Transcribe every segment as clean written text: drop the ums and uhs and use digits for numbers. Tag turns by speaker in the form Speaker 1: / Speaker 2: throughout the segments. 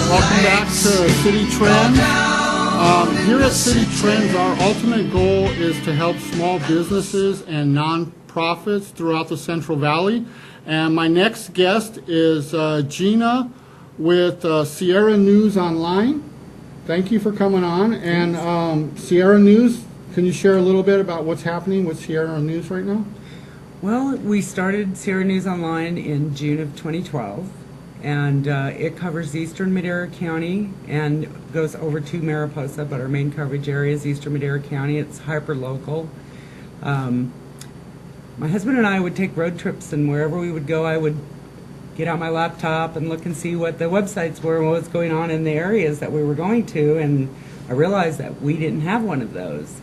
Speaker 1: Welcome back to City Trends. Here at City Trends, our ultimate goal is to help small businesses and nonprofits throughout the Central Valley. And my next guest is Gina with Sierra News Online. Thank you for coming on. And Sierra News, can you share a little bit about what's happening with Sierra News right now?
Speaker 2: Well, we started Sierra News Online in June of 2012, and it covers eastern Madera County and goes over to Mariposa, but our main coverage area is eastern Madera County. It's hyper-local. My husband and I would take road trips, and wherever we would go, I would get out my laptop and look and see what the websites were and what was going on in the areas that we were going to, and I realized that we didn't have one of those.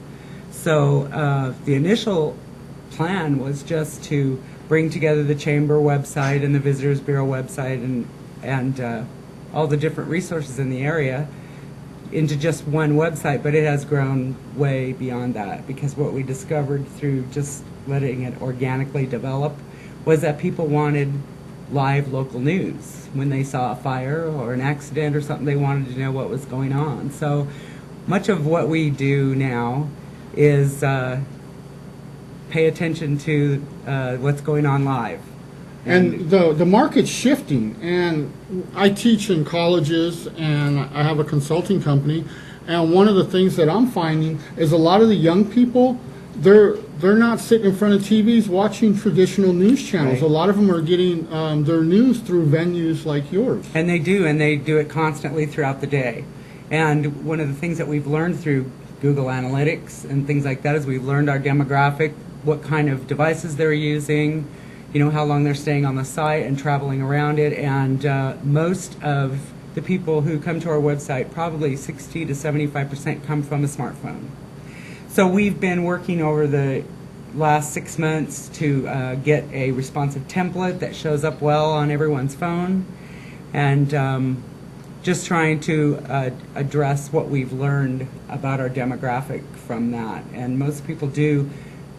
Speaker 2: So the initial plan was just to bring together the Chamber website and the Visitors Bureau website and all the different resources in the area into just one website, but it has grown way beyond that, because what we discovered through just letting it organically develop was that people wanted live local news. When they saw a fire or an accident or something, they wanted to know what was going on. So much of what we do now is pay attention to what's going on live.
Speaker 1: And the market's shifting, and I teach in colleges and I have a consulting company, and one of the things that I'm finding is a lot of the young people, they're not sitting in front of TVs watching traditional news channels.
Speaker 2: Right.
Speaker 1: A lot of them are getting their news through venues like yours.
Speaker 2: And they do it constantly throughout the day. And one of the things that we've learned through Google Analytics and things like that is we've learned our demographic, what kind of devices they're using, you know, how long they're staying on the site and traveling around it. And most of the people who come to our website, probably 60 to 75%, come from a smartphone. So we've been working over the last 6 months to get a responsive template that shows up well on everyone's phone, and just trying to address what we've learned about our demographic from that. And most people do.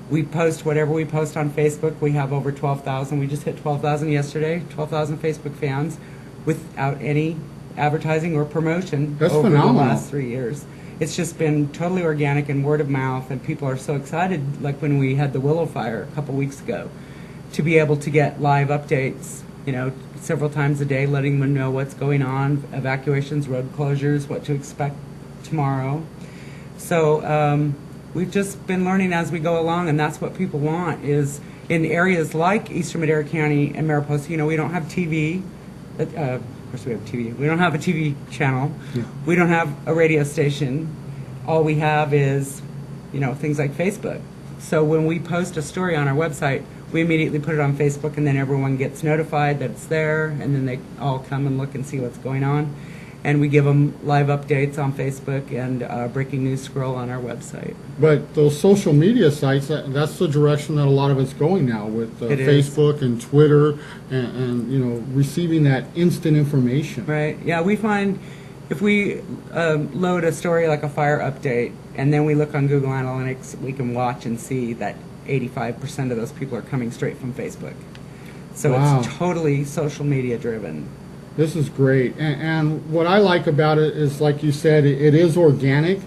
Speaker 2: We post whatever we post on Facebook. We have over 12,000. We just hit 12,000 yesterday, 12,000 Facebook fans without any advertising or promotion.
Speaker 1: That's
Speaker 2: over
Speaker 1: phenomenal.
Speaker 2: the last 3 years. It's just been totally organic and word of mouth, and people are so excited, like when we had the Willow Fire a couple weeks ago, to be able to get live updates, you know, several times a day, letting them know what's going on, evacuations, road closures, what to expect tomorrow. So we've just been learning as we go along, and that's what people want, is in areas like eastern Madera County and Mariposa, you know, we don't have TV. Of course we have TV. We don't have a TV channel. Yeah. We don't have a radio station. All we have is, you know, things like Facebook. So when we post a story on our website, we immediately put it on Facebook, and then everyone gets notified that it's there, and then they all come and look and see what's going on. And we give them live updates on Facebook and breaking news scroll on our website.
Speaker 1: But those social media sites, that's the direction that a lot of it's going now, with Facebook and Twitter and you know, receiving that instant information.
Speaker 2: Right. Yeah, we find if we load a story like a fire update and then we look on Google Analytics, we can watch and see that 85% of those people are coming straight from Facebook. So
Speaker 1: wow.
Speaker 2: It's totally social media driven.
Speaker 1: This is great, and what I like about it is, like you said, it is organic,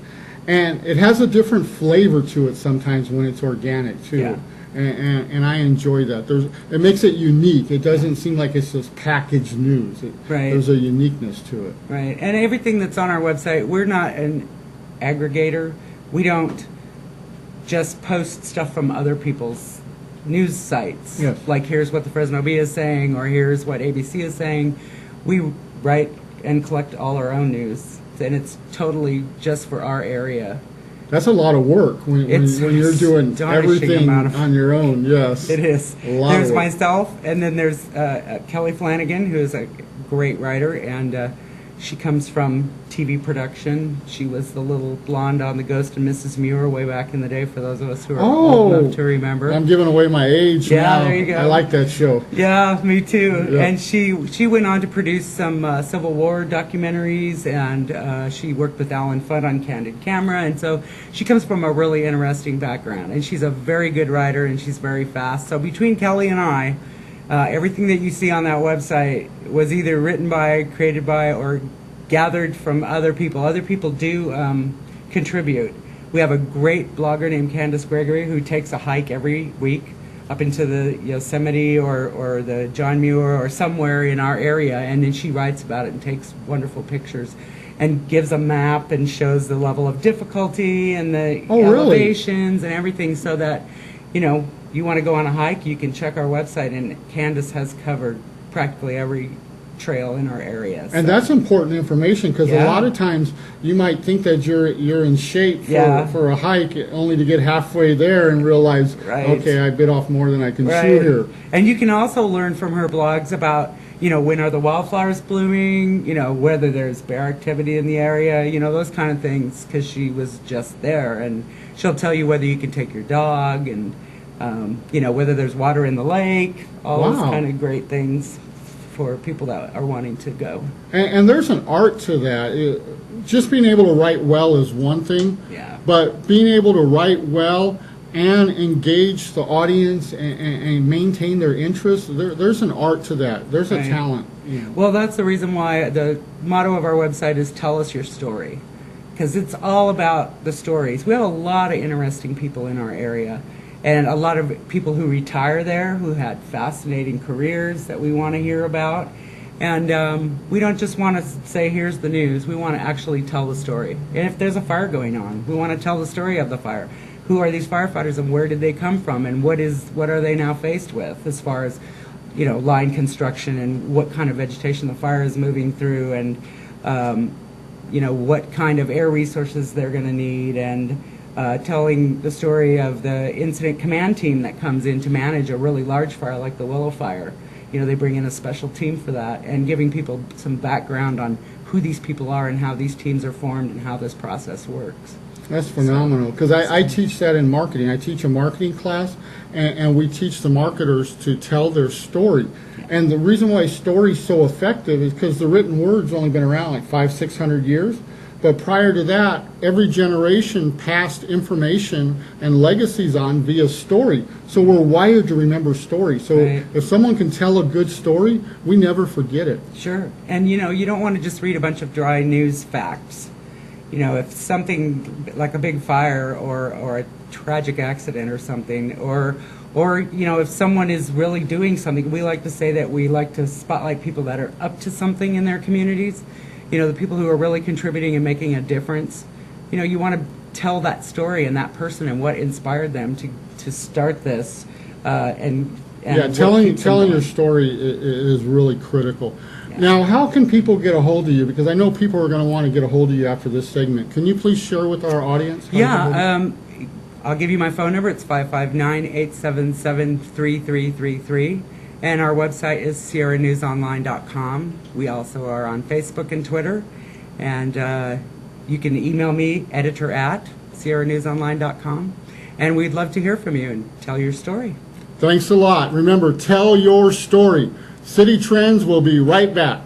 Speaker 1: and it has a different flavor to it sometimes when it's organic too.
Speaker 2: Yeah.
Speaker 1: And I enjoy that. It makes it unique. It doesn't seem like it's just packaged news.
Speaker 2: Right.
Speaker 1: There's a uniqueness to it.
Speaker 2: Right, and everything that's on our website, we're not an aggregator. We don't just post stuff from other people's news sites.
Speaker 1: Yes.
Speaker 2: Like, here's what the Fresno Bee is saying, or here's what ABC is saying. We write and collect all our own news, and it's totally just for our area.
Speaker 1: That's a lot of work when you're doing everything on your own. Yes,
Speaker 2: it is.
Speaker 1: There's
Speaker 2: myself, and then there's Kelly Flanagan, who is a great writer, and she comes from TV production. She was the little blonde on The Ghost and Mrs. Muir way back in the day, for those of us who are old enough to remember.
Speaker 1: I'm giving away my age now.
Speaker 2: Yeah, there you go.
Speaker 1: I like that show.
Speaker 2: Yeah, me too.
Speaker 1: Yeah.
Speaker 2: And she went on to produce some Civil War documentaries, and she worked with Alan Fudd on Candid Camera, and so she comes from a really interesting background, and she's a very good writer, and she's very fast. So between Kelly and I, everything that you see on that website was either written by, created by, or gathered from other people. Other people do contribute. We have a great blogger named Candace Gregory who takes a hike every week up into the Yosemite or the John Muir or somewhere in our area, and then she writes about it and takes wonderful pictures and gives a map and shows the level of difficulty and the elevations and everything, so that you want to go on a hike, you can check our website, and Candace has covered practically every trail in our area.
Speaker 1: And that's important information, because a lot of times you might think that you're in shape for a hike, only to get halfway there and realize, okay, I bit off more than I can chew here.
Speaker 2: And you can also learn from her blogs about when are the wildflowers blooming, whether there's bear activity in the area, those kind of things, because she was just there, and she'll tell you whether you can take your dog, and whether there's water in the lake, all those kind of great things for people that are wanting to go.
Speaker 1: And there's an art to that. Just being able to write well is one thing, but being able to write well and engage the audience and maintain their interest, there's an art to that. There's a talent.
Speaker 2: Well, that's the reason why the motto of our website is "Tell us your story," because it's all about the stories. We have a lot of interesting people in our area, and a lot of people who retire there who had fascinating careers that we want to hear about. And we don't just want to say, here's the news. We want to actually tell the story. And if there's a fire going on, we want to tell the story of the fire. Who are these firefighters, and where did they come from, and what are they now faced with as far as line construction, and what kind of vegetation the fire is moving through, and what kind of air resources they're going to need, and telling the story of the incident command team that comes in to manage a really large fire like the Willow Fire. They bring in a special team for that, and giving people some background on who these people are and how these teams are formed and how this process works.
Speaker 1: That's phenomenal, because I teach that in marketing. I teach a marketing class, and we teach the marketers to tell their story. And the reason why story is so effective is because the written word's only been around like 500-600 years. But prior to that, every generation passed information and legacies on via story. So we're wired to remember stories. So if someone can tell a good story, we never forget it.
Speaker 2: Sure. And you don't want to just read a bunch of dry news facts. If something like a big fire or a tragic accident or something, or if someone is really doing something, we like to say that we like to spotlight people that are up to something in their communities. The people who are really contributing and making a difference. You want to tell that story and that person and what inspired them to start this. And
Speaker 1: telling your story is really critical. Now, how can people get a hold of you? Because I know people are going to want to get a hold of you after this segment. Can you please share with our audience?
Speaker 2: I'll give you my phone number. It's 559-877-3333. And our website is sierranewsonline.com. We also are on Facebook and Twitter. And you can email me, editor@sierranewsonline.com. And we'd love to hear from you and tell your story.
Speaker 1: Thanks a lot. Remember, tell your story. City Trends will be right back.